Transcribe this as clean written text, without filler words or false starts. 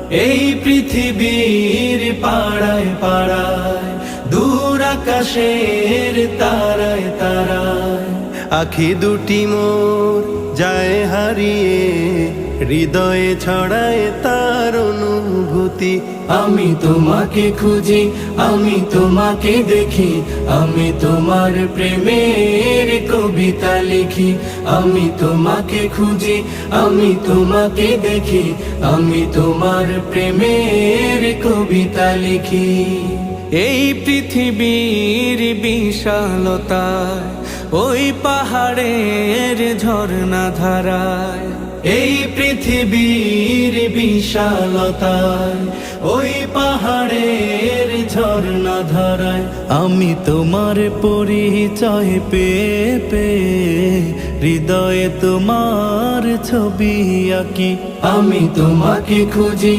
এই পৃথিবীর পাড়ায় পাড়ায়, দূর আকাশের তারায় তারায়, আখি দুটি মোর যায় হারিয়ে, হৃদয়ে ছড়ায় তার অনুভূতি। আমি তোমাকে খুঁজি, আমি তোমাকে দেখি, আমি তোমার প্রেমের কবিতা লিখি। আমি তোমাকে খুঁজি, আমি তোমাকে দেখি, আমি তোমার প্রেমের কবিতা লিখি। এই পৃথিবীর বিশালতায়, ওই পাহাড়ের ঝর্ণা ধারায়, এই পৃথিবীর বিশালতায়, ওই পাহাড়ের ঝর্ণা ধারায়, আমি তোমার পরিচয় পেয়ে পেয়ে, হৃদয়ে তোমার ছবি আঁকি। আমি তোমাকে খুঁজি।